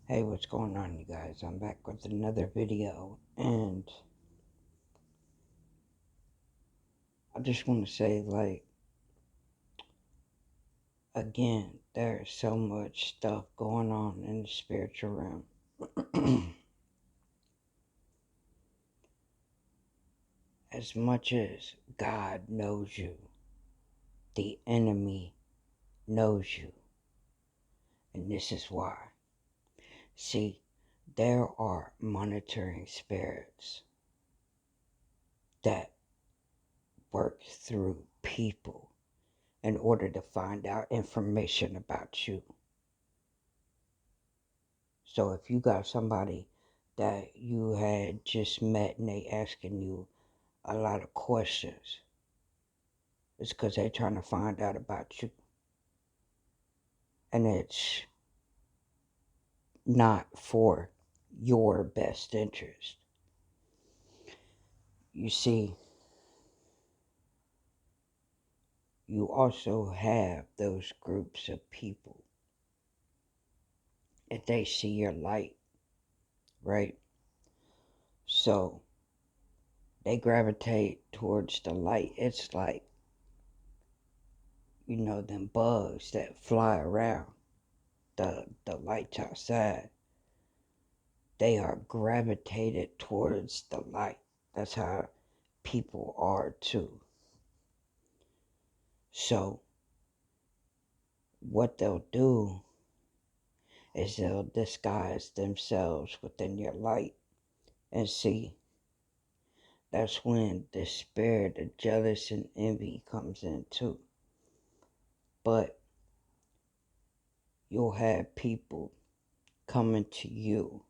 Hey, what's going on, you guys? I'm back with another video, and I just want to say, again, there's so much stuff going on in the spiritual realm. As much as God knows you, the enemy knows you, and this is why. See, there are monitoring spirits that work through people in order to find out information about you. So if you got somebody that you had just met and they asking you a lot of questions, it's because they're trying to find out about you. And it's not for your best interest. You see, you also have those groups of people. If they see your light, right? So they gravitate towards the light. It's like, them bugs that fly around the lights outside. They are gravitated towards the light. That's how people are too. So what they'll do is they'll disguise themselves within your light. And see, that's when the spirit of jealousy and envy comes in too. But you'll have people coming to you,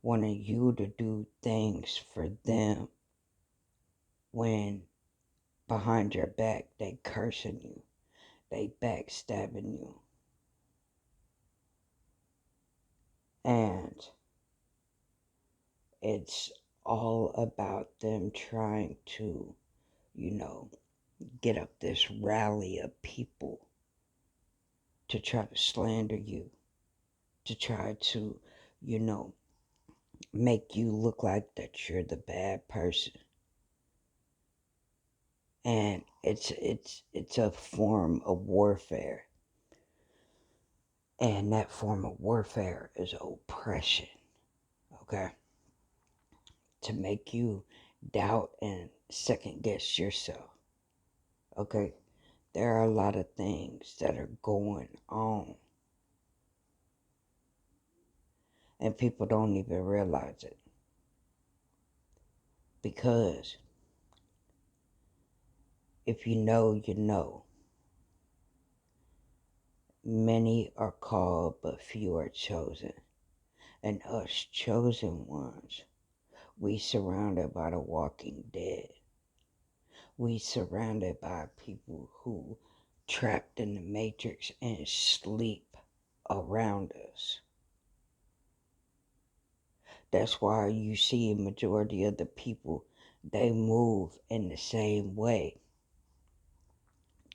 wanting you to do things for them, when behind your back they cursing you, they backstabbing you. And it's all about them trying to, you know, get up this rally of people to try to slander you, to try to, you know, make you look like that you're the bad person. And it's a form of warfare. And that form of warfare is oppression, okay? To make you doubt and second guess yourself, okay? There are a lot of things that are going on, and people don't even realize it, because if you know, you know. Many are called, but few are chosen. And us chosen ones, we surrounded by the walking dead. We surrounded by people who trapped in the matrix and sleep around us. That's why you see a majority of the people, they move in the same way.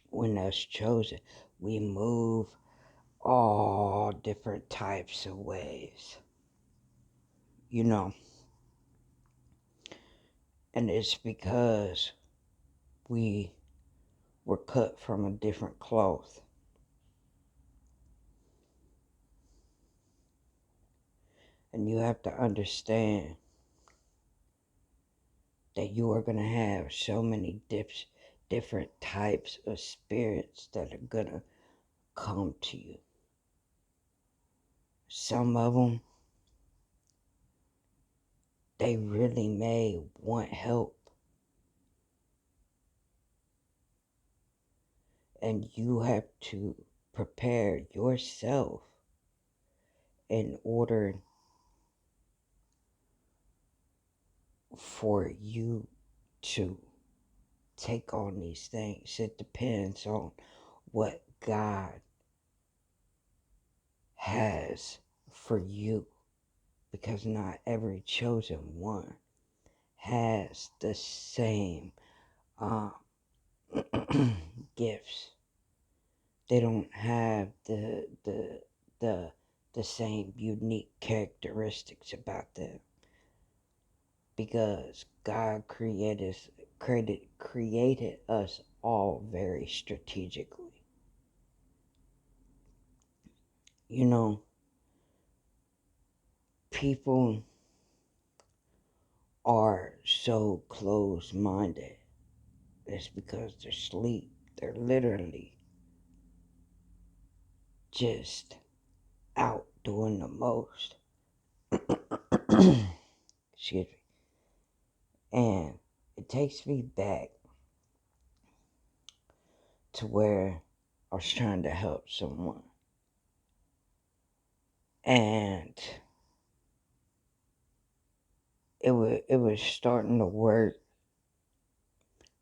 When us chosen, we move all different types of ways. You know, and it's because we were cut from a different cloth. And you have to understand that you are going to have so many different types of spirits that are going to come to you. Some of them, they really may want help. And you have to prepare yourself in order for you to take on these things. It depends on what God has for you, because not every chosen one has the same uh, gifts. They don't have the the same unique characteristics about them because God created us all very strategically. You know, people are so close minded. It's because they're asleep. They're literally just out doing the most. Excuse me. And it takes me back to where I was trying to help someone. And it was starting to work,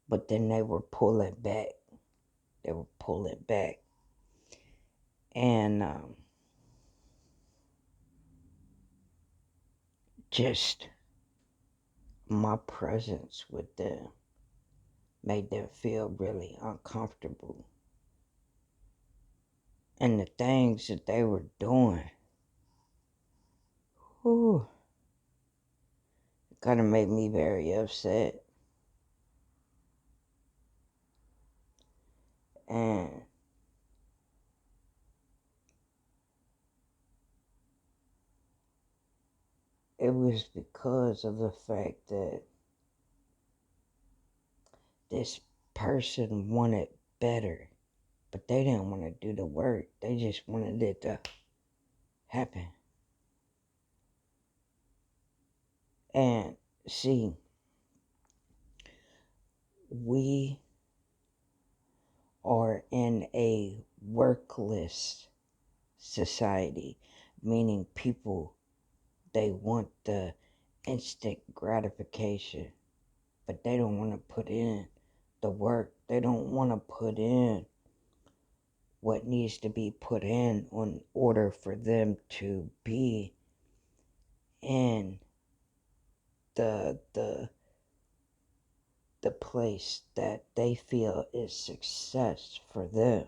but then they were pulling back. They were pulling back. And just my presence with them made them feel really uncomfortable. And the things that they were doing, whew, kind of made me very upset. And it was because of the fact that this person wanted better, but they didn't want to do the work. They just wanted it to happen. And see, we are in a workless society, meaning people, they want the instant gratification, but they don't want to put in the work. They don't want to put in what needs to be put in order for them to be in the the place that they feel is success for them.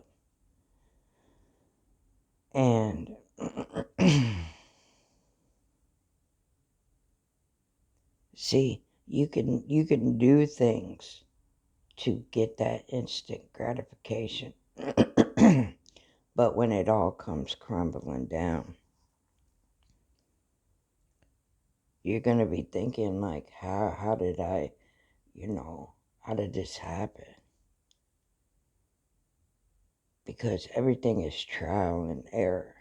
And see, you can do things to get that instant gratification. But when it all comes crumbling down, you're gonna be thinking like, how did I, how did this happen? Because everything is trial and error.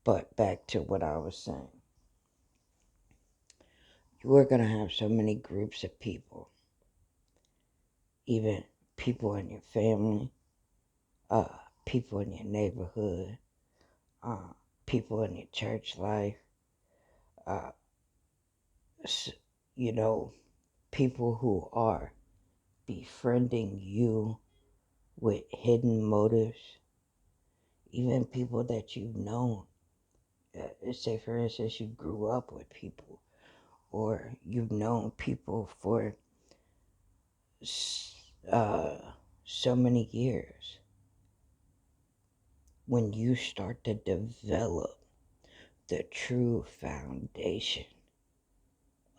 But back to what I was saying. You are gonna have so many groups of people, even people in your family, uh, people in your neighborhood, uh, people in your church life, uh, you know, people who are befriending you with hidden motives, even people that you've known. Say, for instance, you grew up with people, or you've known people for uh, so many years. When you start to develop the true foundation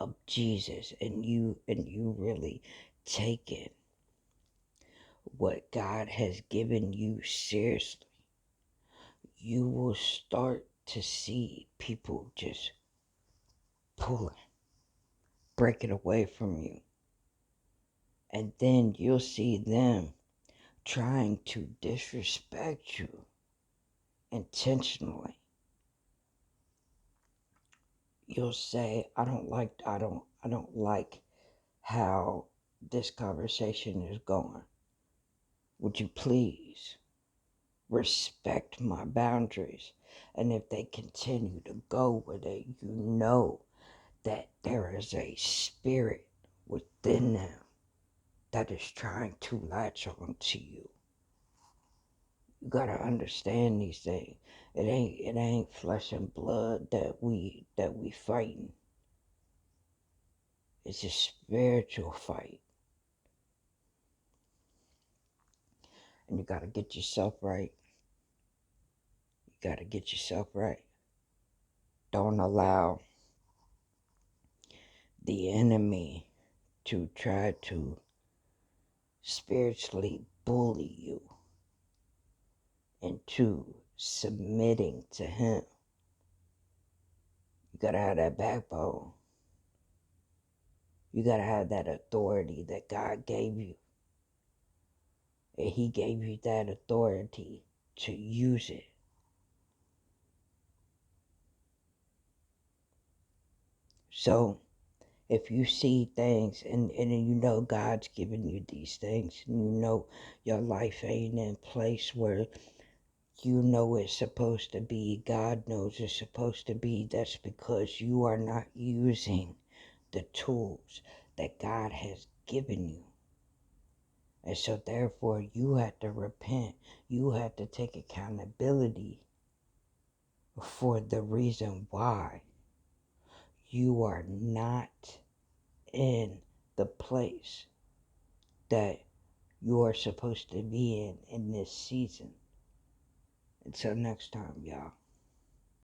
of Jesus, and you really take it what God has given you seriously, you will start to see people just pulling, breaking away from you. And then you'll see them trying to disrespect you intentionally. You'll say, I don't like how this conversation is going. Would you please respect my boundaries? And if they continue to go with it, you know that there is a spirit within them that is trying to latch on to you. You gotta understand these things. It ain't flesh and blood that we fighting. It's a spiritual fight. And you gotta get yourself right. You gotta get yourself right. Don't allow the enemy to try to spiritually bully you into submitting to him. You gotta have that backbone. You gotta have that authority that God gave you. And he gave you that authority to use it. So if you see things and you know God's given you these things, and you know your life ain't in place where you know it's supposed to be, God knows it's supposed to be, that's because you are not using the tools that God has given you. And so therefore you have to repent. You have to take accountability for the reason why you are not in the place that you are supposed to be in this season. Until next time, y'all.